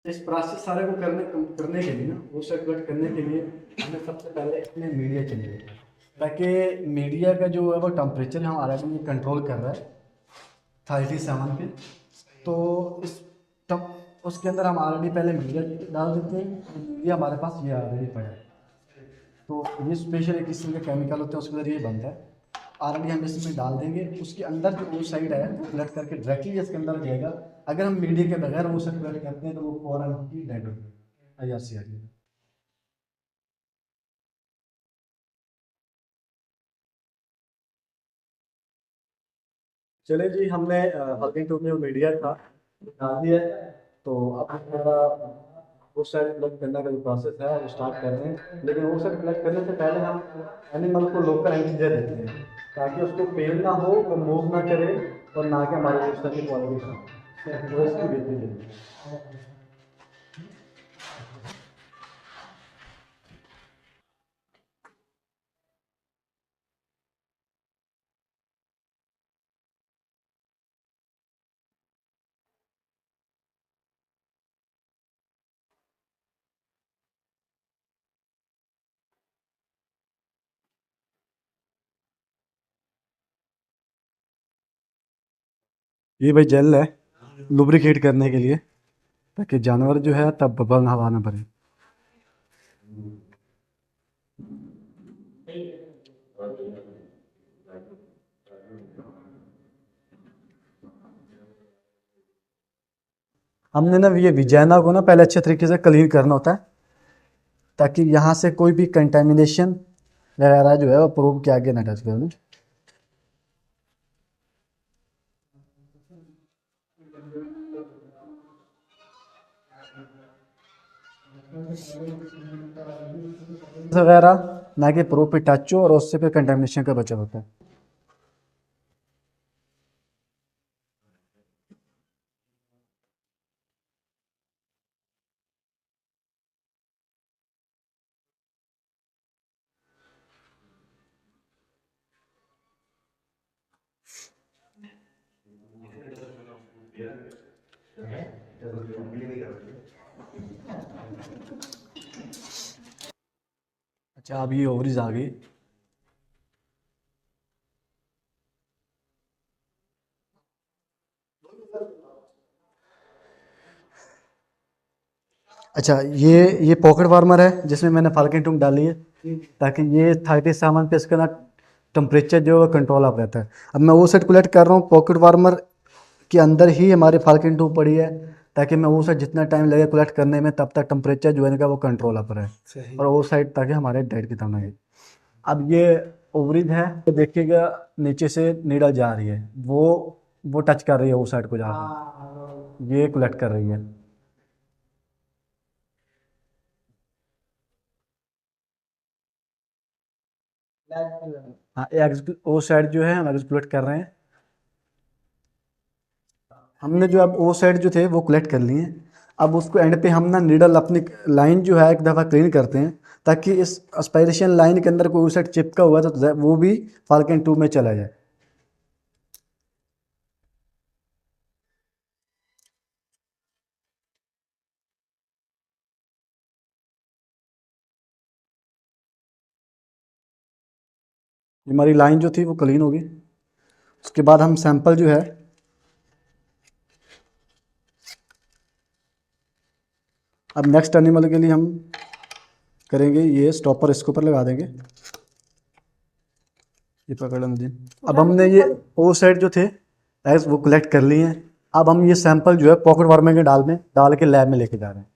इस प्रोसेस सारे को करने के लिए ना, वो सर्कुलेट करने के लिए हमें सबसे पहले इसमें मीडिया चाहिए, ताकि मीडिया का जो है वो टेम्परेचर हम ऑलरेडी कंट्रोल कर रहा है 37 पे। तो इस तब उसके अंदर हम ऑलरेडी पहले मीडिया डाल देते हैं। मीडिया हमारे पास ये ऑलरेडी पड़ा है, तो ये स्पेशल एक किस्म के केमिकल होते हैं, उसके ज़रिए बनता है। ऑलरेडी हम इसमें डाल देंगे, उसके अंदर जो वो साइड है वो कलेक्ट करके डायरेक्टली इसके अंदर जाएगा। अगर हम मीडिया के बगैर वो सब कलेक्ट करते हैं तो वो फौरन ही डेड हो जाएगा, IRC आ गया। चले जी, हमने हल्के टूब में मीडिया था डाल दिया है। तो अब हमारा वो साइड कलेक्ट करने का जो प्रोसेस है वो स्टार्ट कर रहे हैं, लेकिन वो साइड कलेक्ट करने से पहले हम एनिमल को लोकल एंटीजन देते हैं, ताकि उसको पेन ना हो, वो मूव ना करे, और ना कि हमारे सिस्टम की क्वालिटी खराब हो। वो इसकी देते हैं। ये भाई जेल है लुब्रिकेट करने के लिए, ताकि जानवर जो है तब बबल हवा ना भरे। हमने ना ये विजाइना को ना पहले अच्छे तरीके से क्लीन करना होता है, ताकि यहाँ से कोई भी कंटेमिनेशन वगैरह जो है वो प्रूव के आगे ना टच करें। वगैरह ना कि प्रूव पे टच हो, और उससे फिर कंटेमिनेशन का बचाव होता है। अच्छा, अब ये ओवरीज आ गई। अच्छा, ये पॉकेट वार्मर है जिसमें मैंने फाल्कन टूम डाली है, ताकि ये 37 पे इसका ना टेम्परेचर जो है कंट्रोल अप रहता है। अब मैं वो सेट कलेक्ट कर रहा हूँ, पॉकेट वार्मर के अंदर ही हमारी फाल्कन ट्यूब पड़ी है, ताकि मैं वो साइड जितना टाइम लगे कलेक्ट करने में, तब तक टेम्परेचर जो है इनका वो कंट्रोल अप रहे, और वो साइड ताकि हमारे डेड की तरह है। अब ये ओवरिज है, तो देखिएगा नीचे से नीडल जा रही है, वो टच कर रही है वो साइड को, जाकर ये कलेक्ट कर रही है। हाँ, वो साइड जो है हम एक्सप्लोर कर रहे हैं। हमने जो अब वो साइड जो थे वो कलेक्ट कर लिए हैं। अब उसको एंड पे हम ना नीडल अपनी लाइन जो है एक दफ़ा क्लीन करते हैं, ताकि इस एस्पायरेशन लाइन के अंदर कोई साइड चिपका हुआ था तो वो भी फाल्कन ट्यूब में चला जाए। हमारी लाइन जो थी वो क्लीन होगी। उसके बाद हम सैंपल जो है, अब नेक्स्ट एनिमल के लिए हम करेंगे ये स्टॉपर, इसके ऊपर लगा देंगे। ये पकड़ लें दिन। अब हमने ये ओ साइड जो थे एग्स वो कलेक्ट कर लिए हैं। अब हम ये सैंपल जो है पॉकेट वार्मर के डाल के लैब में लेके जा रहे हैं।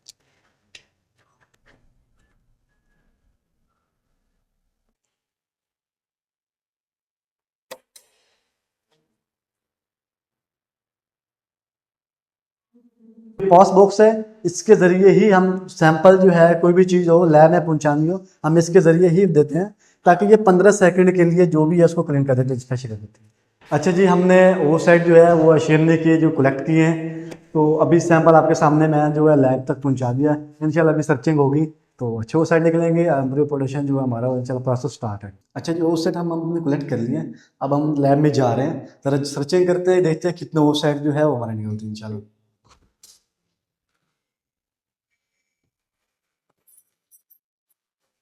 पॉस बॉक्स है, इसके ज़रिए ही हम सैंपल जो है कोई भी चीज़ हो लैब में पहुंचानी हो, हम इसके ज़रिए ही देते हैं, ताकि ये 15 सेकंड के लिए जो भी है उसको क्लीन कर देते हैं, स्पेशल कर देते हैं। अच्छा जी, हमने वो साइड जो है वो अशेरने के जो कलेक्ट किए हैं, तो अभी सैंपल आपके सामने मैं जो है लैब तक पहुंचा दिया। इंशाल्लाह अभी सर्चिंग होगी तो अच्छे वो साइड निकलेंगे, एम्ब्रियो प्रोडक्शन जो है हमारा वो इंशाल्लाह प्रोसेस स्टार्ट है। अच्छा जी, वो साइड हम हमने कलेक्ट कर लिए हैं। अब हम लैब में जा रहे हैं, जरा सर्चिंग करते हैं, देखते हैं कितने वो साइड जो है वो हमारा निकलते हैं इंशाल्लाह।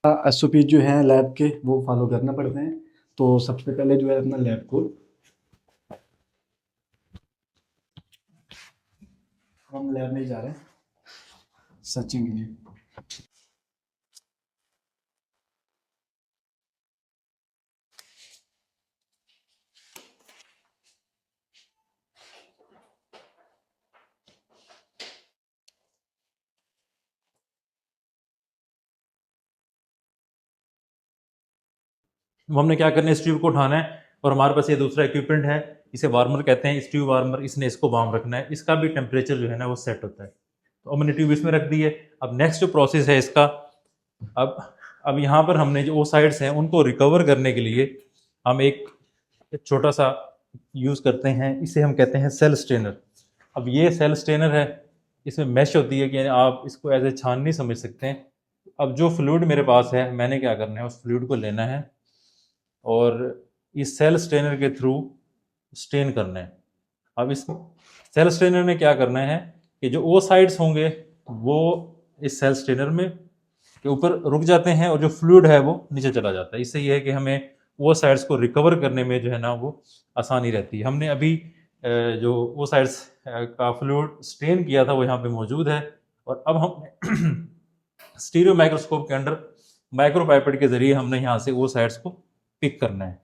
एसओपी जो हैं लैब के वो फॉलो करना पड़ते हैं। तो सबसे पहले जो है अपना लैब कोड, हम लैब में ही जा रहे हैं सर्चिंग के लिए। अब हमने क्या करना है, इस ट्यूब को उठाना है और हमारे पास ये दूसरा इक्विपमेंट है, इसे वार्मर कहते हैं, इस ट्यूब वार्मर, इसने इसको वार्म रखना है, इसका भी टेम्परेचर जो है ना वो सेट होता है। तो अब मैंने ट्यूब इसमें रख दी है। अब नेक्स्ट जो प्रोसेस है इसका, अब अब यहाँ पर हमने जो ओसाइड्स हैं उनको रिकवर करने के लिए हम एक छोटा सा यूज़ करते हैं, इसे हम कहते हैं सेल स्ट्रेनर। अब ये सेल स्ट्रेनर है, इसमें मैश होती है कि आप इसको एज ए छाननी समझ सकते हैं। अब जो फ्लूइड मेरे पास है, मैंने क्या करना है, उस फ्लूइड को लेना है और इस सेल स्ट्रेनर के थ्रू स्ट्रेन करना है। अब इस सेल स्ट्रेनर में क्या करना है कि जो ओ साइड्स होंगे वो इस सेल स्ट्रेनर में के ऊपर रुक जाते हैं और जो फ्लूइड है वो नीचे चला जाता है। इससे ये है कि हमें वो साइड्स को रिकवर करने में जो है ना वो आसानी रहती है। हमने अभी जो वो साइड्स का फ्लूइड स्ट्रेन किया था वो यहाँ पे मौजूद है। और अब हम स्टीरियो माइक्रोस्कोप के अंडर माइक्रोपाइपेट के जरिए हमने यहाँ से वो साइड्स को पिक करना है।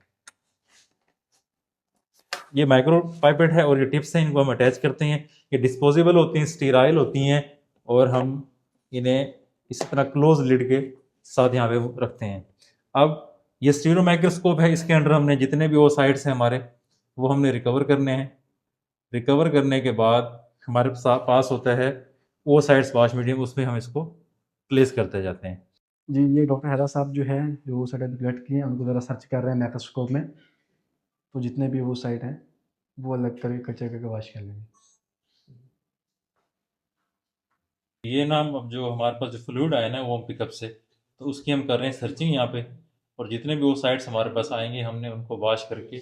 ये माइक्रो पाइपेट है और ये टिप्स हैं, इनको हम अटैच करते हैं। ये डिस्पोजेबल होती हैं, स्टीराइल होती हैं और हम इन्हें इस तरह क्लोज लिड के साथ यहाँ पे रखते हैं। अब ये स्टीरियो माइक्रोस्कोप है, इसके अंदर हमने जितने भी वो साइड्स हैं हमारे, वो हमने रिकवर करने हैं। रिकवर करने के बाद हमारे पास होता है वो साइड्स वॉश मीडियम, उसमें हम इसको प्लेस करते जाते हैं। जी, ये डॉक्टर हैदरा साहब जो हैं जो सर्टिफिकेट किए हैं उनको ज़रा सर्च कर रहे हैं माइक्रोस्कोप में। तो जितने भी वो साइट हैं वो अलग करके कचरे करके वाश कर लेंगे। ये नाम, अब जो हमारे पास जो फ्लूइड आया ना वो पिकअप से, तो उसकी हम कर रहे हैं सर्चिंग यहाँ पे। और जितने भी वो साइट्स हमारे पास आएंगे हमने उनको वॉश करके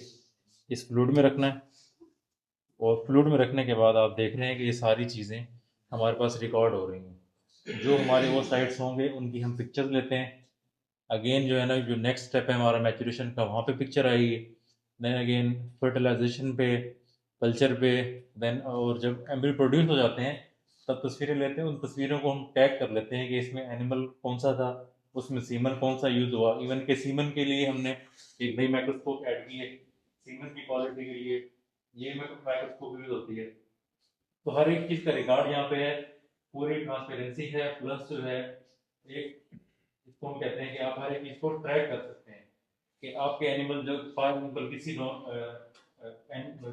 इस फ्लूइड में रखना है। और फ्लूइड में रखने के बाद आप देख रहे हैं कि ये सारी चीज़ें हमारे पास रिकॉर्ड हो रही हैं। जो हमारे वो साइट्स होंगे उनकी हम पिक्चर लेते हैं। अगेन जो है ना, जो नेक्स्ट स्टेप है हमारा मैचुरेशन का, वहाँ पे पिक्चर आएगी। देन अगेन फर्टिलाइजेशन पे, कल्चर पे, देन और जब एम्ब्रियो प्रोड्यूस हो जाते हैं तब तस्वीरें लेते हैं। उन तस्वीरों को हम टैग कर लेते हैं कि इसमें एनिमल कौन सा था, उसमें सीमन कौन सा यूज़ हुआ। इवन के सीमन के लिए हमने एक नई माइक्रोस्कोप ऐड की है सीमन की क्वालिटी के लिए, ये माइक्रोस्कोप यूज़ होती है। तो हर एक चीज़ का रिकॉर्ड यहाँ पे है, पूरी ट्रांसपेरेंसी है, प्लस जो है एक, इसको हम कहते हैं कि आप हर एक चीज़ को ट्रैक कर सकते हैं कि आपके एनिमल, जो फॉर एग्जाम्पल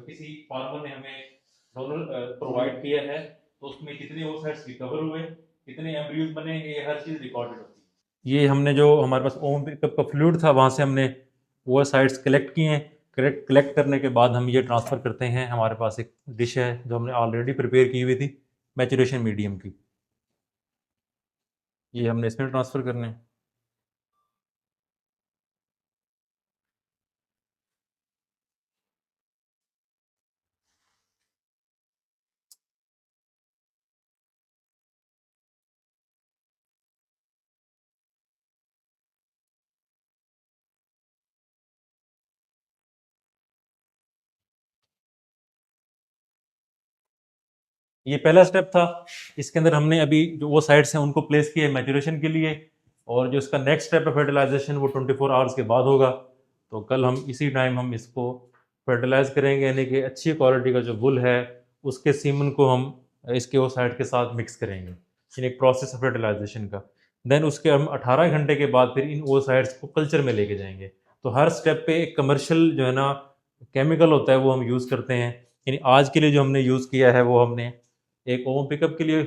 किसी फार्मर ने हमें डोनर प्रोवाइड किया है तो उसमें कितने ओसाइट्स रिकवर हुए, कितने एम्ब्रियोज बने, ये हर चीज़ रिकॉर्डेड होती है। ये हमने जो हमारे पास ओम पिकअप का फ्लूइड था वहाँ से हमने ओसाइट्स कलेक्ट किए हैं। कलेक्ट करने के बाद हम ये ट्रांसफ़र करते हैं। हमारे पास एक डिश है जो हमने ऑलरेडी प्रिपेयर की हुई थी मैचुरेशन मीडियम की, ये हमने इसमें ट्रांसफ़र करने हैं। ये पहला स्टेप था। इसके अंदर हमने अभी जो वो साइट्स हैं उनको प्लेस किए मैचुरेशन के लिए। और जो इसका नेक्स्ट स्टेप है फर्टिलाइजेशन, वो 24 आवर्स के बाद होगा। तो कल हम इसी टाइम हम इसको फर्टिलाइज करेंगे, यानी कि अच्छी क्वालिटी का जो वुल है उसके सीमन को हम इसके वो साइड के साथ मिक्स करेंगे, यानी एक प्रोसेस है फर्टिलाइजेशन का। देन उसके हम 18 घंटे के बाद फिर इन ओ साइड्स को कल्चर में लेके जाएंगे। तो हर स्टेप पे एक कमर्शियल जो है ना केमिकल होता है वो हम यूज़ करते हैं। यानी आज के लिए जो हमने यूज़ किया है वो हमने एक ओम पिकअप के लिए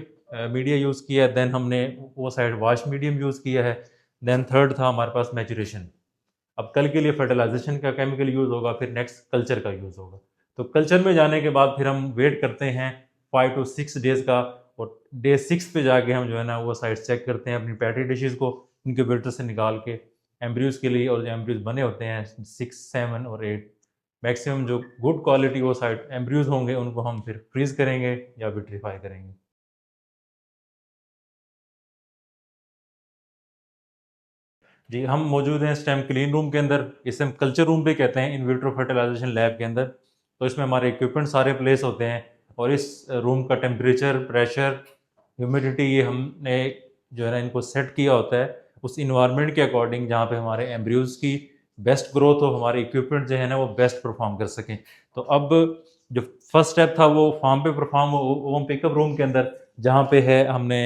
मीडिया यूज़ किया है, देन हमने वो साइड वॉश मीडियम यूज़ किया है, देन थर्ड था हमारे पास मैचुरेशन। अब कल के लिए फर्टिलाइजेशन का केमिकल यूज़ होगा, फिर नेक्स्ट कल्चर का यूज़ होगा। तो कल्चर में जाने के बाद फिर हम वेट करते हैं 5 to 6 डेज़ का। और डे 6 पे जाके हम जो है ना वो साइड चेक करते हैं अपनी पैटी डिशेज़ को इनक्यूबेटर से निकाल के एम्ब्रियोज़ के लिए। और जो एम्ब्रियोज़ बने होते हैं 6, 7 और 8, मैक्सिमम जो गुड क्वालिटी वो साइड एम्ब्रियोज़ होंगे उनको हम फिर फ्रीज़ करेंगे या विट्रीफाई करेंगे। जी, हम मौजूद हैं इस टाइम क्लीन रूम के अंदर, इसे हम कल्चर रूम भी कहते हैं, इन विट्रो फर्टिलाइजेशन लैब के अंदर। तो इसमें हमारे इक्विपमेंट सारे प्लेस होते हैं और इस रूम का टेम्परेचर, प्रेशर, ह्यूमिडिटी ये हमने जो है ना इनको सेट किया होता है उस इन्वायरमेंट के अकॉर्डिंग जहाँ पे हमारे एम्ब्रियोज की बेस्ट ग्रोथ हो, हमारे इक्विपमेंट जो है ना वो बेस्ट परफॉर्म कर सकें। तो अब जो फर्स्ट स्टेप था वो फार्म पे परफॉर्म वो हम पिकअप रूम के अंदर जहाँ पे है हमने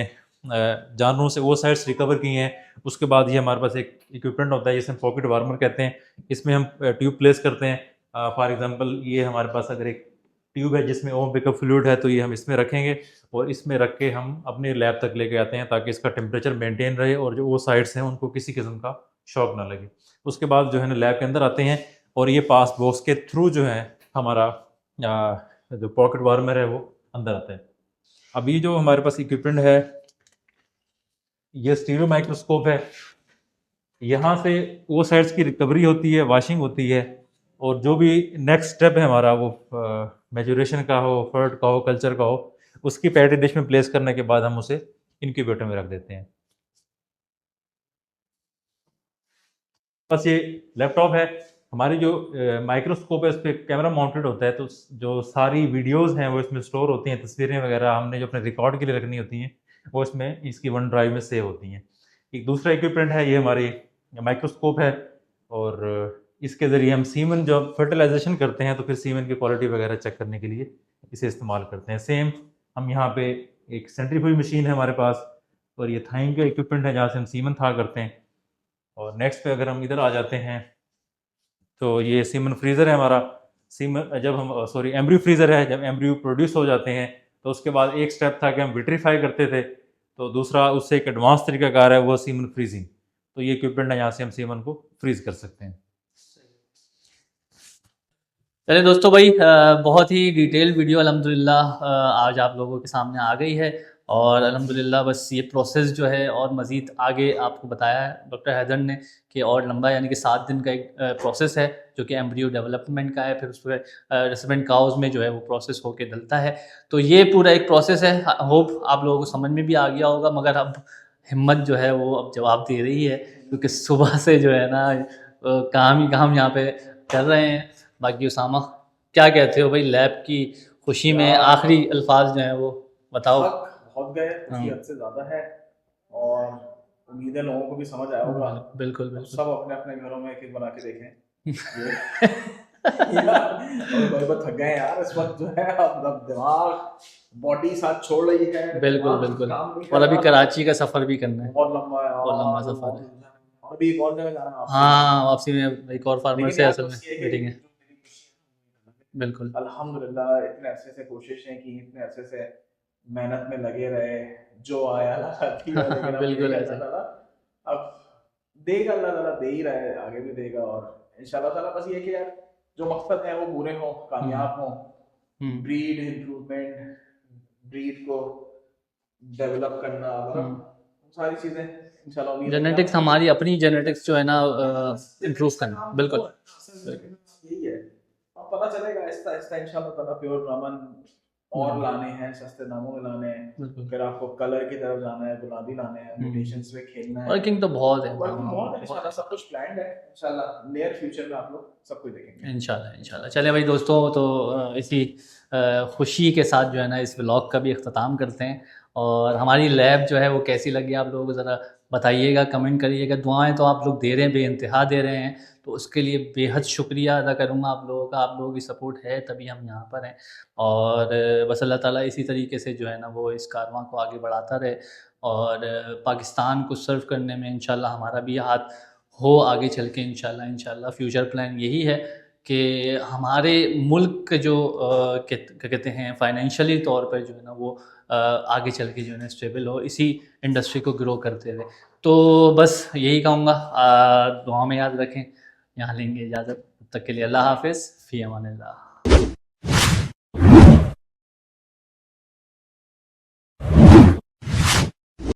जानवरों से वो साइड्स रिकवर की हैं। उसके बाद ये हमारे पास एक इक्विपमेंट होता है जिसे हम पॉकेट वार्मर कहते हैं, इसमें हम ट्यूब प्लेस करते हैं। फॉर एग्जांपल ये हमारे पास अगर एक ट्यूब है जिसमें ओम पिकअप फ्लूइड है तो ये हम इसमें रखेंगे और इसमें रख के हम अपने लैब तक लेके आते हैं ताकि इसका टेम्परेचर मेंटेन रहे और जो वो साइड्स हैं उनको किसी किस्म का शॉक ना लगे। उसके बाद जो है ना लैब के अंदर आते हैं और ये पास बॉक्स के थ्रू जो है हमारा जो पॉकेट वार्मर है वो अंदर आता है। अभी जो हमारे पास इक्विपमेंट है ये स्टीरियो माइक्रोस्कोप है। यहाँ से वो साइड्स की रिकवरी होती है, वॉशिंग होती है और जो भी नेक्स्ट स्टेप है हमारा वो मैचुरेशन का हो, फर्ट का हो, कल्चर का हो, उसकी पैटी डिश में प्लेस करने के बाद हम उसे इनक्यूबेटर में रख देते हैं। बस ये लैपटॉप है, हमारी जो माइक्रोस्कोप है उस पर कैमरा माउंटेड होता है तो जो सारी वीडियोस हैं वो इसमें स्टोर होती हैं, तस्वीरें वगैरह हमने जो अपने रिकॉर्ड के लिए रखनी होती हैं वो इसमें इसकी वन ड्राइव में सेव होती हैं। एक दूसरा इक्विपमेंट है ये हमारी माइक्रोस्कोप है और इसके ज़रिए हम सीमन जब फर्टिलाइजेशन करते हैं तो फिर सीमन की क्वालिटी वगैरह चेक करने के लिए इसे इस्तेमाल करते हैं। सेम हम यहाँ पे एक सेंट्रीफ्यूज मशीन है हमारे पास और ये थाइंग का इक्विपमेंट है जहाँ से हम सीमन था करते हैं। और नेक्स्ट पे अगर हम इधर आ जाते हैं तो ये सीमन फ्रीज़र है हमारा। सीमन जब हम सॉरी एम्ब्रियो फ्रीज़र है, जब एम्ब्रियो प्रोड्यूस हो जाते हैं तो उसके बाद एक स्टेप था कि हम विट्रीफाई करते थे, तो दूसरा उससे एक एडवांस तरीकाकार है वो सीमन फ्रीजिंग। तो ये इक्विपमेंट है यहाँ से हम सीमन को फ्रीज कर सकते हैं। चलिए दोस्तों भाई, बहुत ही डिटेल वीडियो अल्हम्दुलिल्लाह आज आप लोगों के सामने आ गई है और अल्हम्दुलिल्लाह बस ये प्रोसेस जो है और मज़ीद आगे आपको बताया है डॉक्टर हैदर ने कि और लंबा यानी कि 7 दिन का एक प्रोसेस है जो कि एम्ब्रियो डेवलपमेंट का है, फिर उस पर रेसिडेंट काउज में जो है वो प्रोसेस होके डलता है। तो ये पूरा एक प्रोसेस है, होप आप लोगों को समझ में भी आ गया होगा। मगर अब हिम्मत जो है वो अब जवाब दे रही है क्योंकि सुबह से जो है ना काम ही काम यहाँ पे कर रहे हैं। बाकी उसामा क्या कहते हो भाई, लैब की खुशी में आखिरी अल्फाज जो हैं वो बताओ। बहुत गए, खुशी हद से ज्यादा है और उम्मीद है लोगों को भी समझ आया होगा। बिल्कुल अब बिल्कुल। सब अपने अपने घरों में एक एक बना के देखें। और भाई बस थक गए यार इस वक्त जो है, अब दिमाग बॉडी साथ छोड़ रही है। बिल्कुल दिमाग बिल्कुल। काम नहीं कर और अभी रहा। कराची का सफ़र भी करना है, बहुत लंबा है बहुत लंबा और सफ़र है। और भी एक और जगह जाना है आपसे। हाँ, वापसी में एक और फार्मर लेकिन से यार असल में बस ये है कि मीटिंग है। जो मेरी खुशी है, बिल्कुल अल्हम्दुलिल्लाह इतने अरसे से कोशिशें की, इतने अरसे से मेहनत में लगे रहे, जो आया अल्लाह दिया। लेकिन अब बिल्कुल यही ऐसे। अल्लाह ताला अब देगा, अल्लाह ताला दे ही रहा है, आगे भी देगा। और इंशाल्लाह ताला बस ये कि यार जो मकसद है वो पूरे हों, कामयाब हों, ब्रीड इम्प्रूवमेंट, ब्रीड को डेवलप करना, मतलब सारी चीज़ें इंशाल्लाह उम्मीद है कि जेनेटिक्स, आप- हमारी अपनी जेनेटिक्स जो है ना इम्प्रूव करना। बिल्कुल यही है। अब पता चलेगा आहिस्ता आहिस्ता इंशाल्लाह ताला प्योर ब्राह्मण और लाने हैं, सस्ते दामों में लाने हैं। बिल्कुल। फिर आपको कलर की तरफ जाना है, गुलाबी लाने हैं, म्यूटेशंस में खेलना है। वर्किंग तो बहुत है, वर्किंग बहुत है इंशाल्लाह, सब कुछ प्लान्ड है इंशाल्लाह। नियर फ्यूचर में आप लोग सब कुछ देखेंगे इंशाल्लाह इंशाल्लाह। चलिए भाई दोस्तों, तो इसी खुशी के साथ जो है ना इस व्लॉग का भी अख्ताम करते हैं। और हमारी लैब जो है वो कैसी लगी आप लोगों को ज़रा बताइएगा, कमेंट करिएगा। दुआएं तो आप लोग दे रहे हैं, बेइंतहा दे रहे हैं, तो उसके लिए बेहद शुक्रिया अदा करूँगा आप लोगों का। आप लोगों की सपोर्ट है तभी हम यहाँ पर हैं। और बस अल्लाह ताला इसी तरीके से जो है ना वो इस कारवां को आगे बढ़ाता रहे और पाकिस्तान को सर्व करने में इंशाल्लाह हमारा भी हाथ हो आगे चल के। इंशाल्लाह इंशाल्लाह फ्यूचर प्लान यही है कि हमारे मुल्क जो क्या कहते हैं फाइनेंशियली तौर पर जो है ना वो आगे चल के जो है ना स्टेबल हो, इसी इंडस्ट्री को ग्रो करते हुए। तो बस यही कहूँगा, दुआ में याद रखें। यहाँ लेंगे इजाज़त, तब तक के लिए अल्लाह हाफ़िज़, फ़ी अमानिल्लाह।